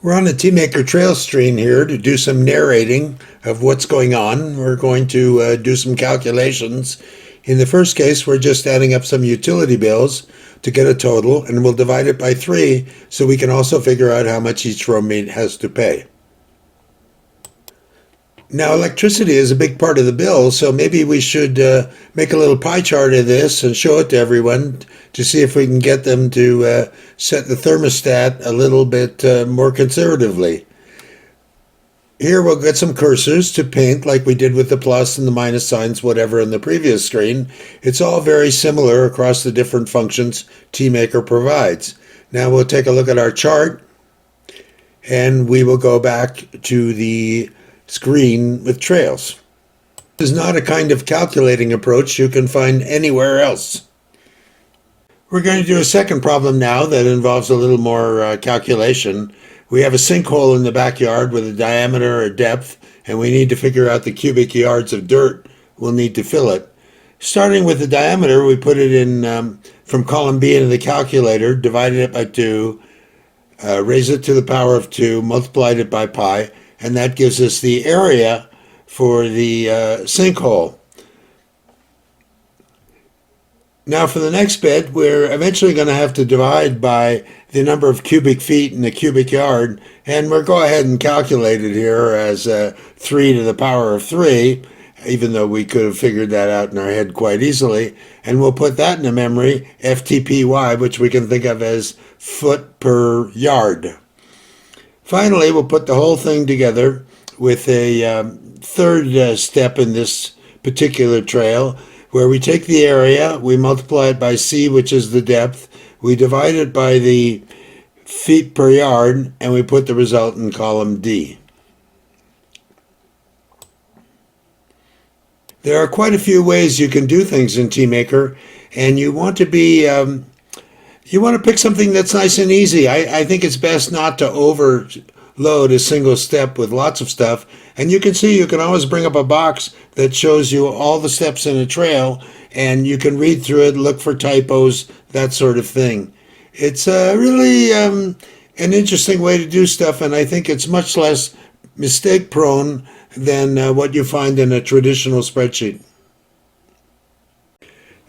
We're on a TeamMaker trail screen here to do some narrating of what's going on. We're going to do some calculations. In the first case, we're just adding up some utility bills to get a total, and we'll divide it by 3 so we can also figure out how much each roommate has to pay. Now, electricity is a big part of the bill, so maybe we should make a little pie chart of this and show it to everyone to see if we can get them to set the thermostat a little bit more conservatively. Here we'll get some cursors to paint like we did with the plus and the minus signs, whatever, in the previous screen. It's all very similar across the different functions TeamMaker provides. Now we'll take a look at our chart, and we will go back to the screen with trails. This is not a kind of calculating approach you can find anywhere else. We're going to do a second problem now that involves a little more calculation. We have a sinkhole in the backyard with a diameter or depth, and we need to figure out the cubic yards of dirt we'll need to fill it. Starting with the diameter, we put it in from column B into the calculator, divided it by 2, raised it to the power of 2, multiplied it by pi, and that gives us the area for the sinkhole. Now for the next bit, we're eventually going to have to divide by the number of cubic feet in the cubic yard, and we'll go ahead and calculate it here as 3 to the power of 3, even though we could have figured that out in our head quite easily, and we'll put that in the memory, FTPY, which we can think of as foot per yard. Finally, we'll put the whole thing together with a third step in this particular trail, where we take the area, we multiply it by C, which is the depth, we divide it by the feet per yard, and we put the result in column D. There are quite a few ways you can do things in TeamMaker, and you want to pick something that's nice and easy. I think it's best not to overload a single step with lots of stuff. And you can see you can always bring up a box that shows you all the steps in a trail, and you can read through it, look for typos, that sort of thing. It's really an interesting way to do stuff, and I think it's much less mistake prone than what you find in a traditional spreadsheet.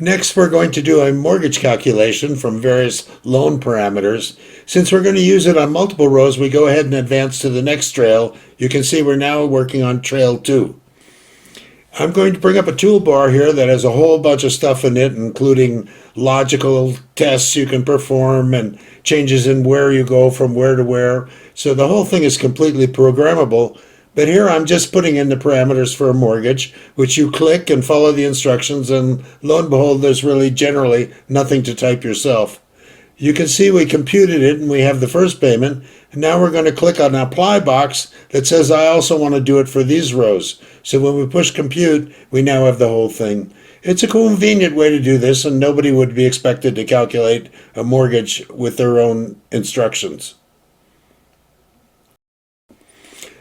Next, we're going to do a mortgage calculation from various loan parameters. Since we're going to use it on multiple rows, we go ahead and advance to the next trail. You can see we're now working on trail 2. I'm going to bring up a toolbar here that has a whole bunch of stuff in it, including logical tests you can perform and changes in where you go from where to where. So the whole thing is completely programmable. But here I'm just putting in the parameters for a mortgage, which you click and follow the instructions, and lo and behold, there's really generally nothing to type yourself. You can see we computed it and we have the first payment, and now we're going to click on an apply box that says I also want to do it for these rows. So when we push compute, we now have the whole thing. It's a convenient way to do this, and nobody would be expected to calculate a mortgage with their own instructions.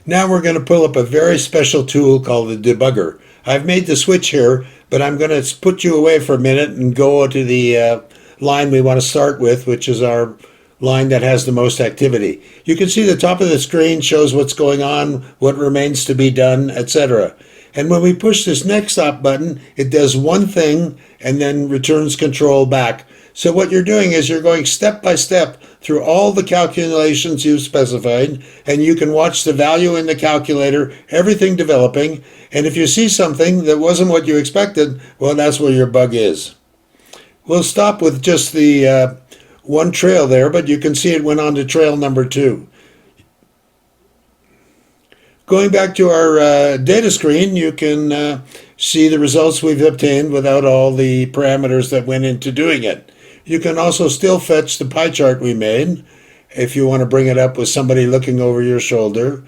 Now we're going to pull up a very special tool called the debugger. I've made the switch here, but I'm going to put you away for a minute and go to the line we want to start with, which is our line that has the most activity. You can see the top of the screen shows what's going on, what remains to be done, etc. And when we push this next stop button, it does one thing and then returns control back. So what you're doing is you're going step by step through all the calculations you've specified, and you can watch the value in the calculator, everything developing, and if you see something that wasn't what you expected, well, that's where your bug is. We'll stop with just the one trail there, but you can see it went on to trail number 2. Going back to our data screen, you can see the results we've obtained without all the parameters that went into doing it. You can also still fetch the pie chart we made if you want to bring it up with somebody looking over your shoulder.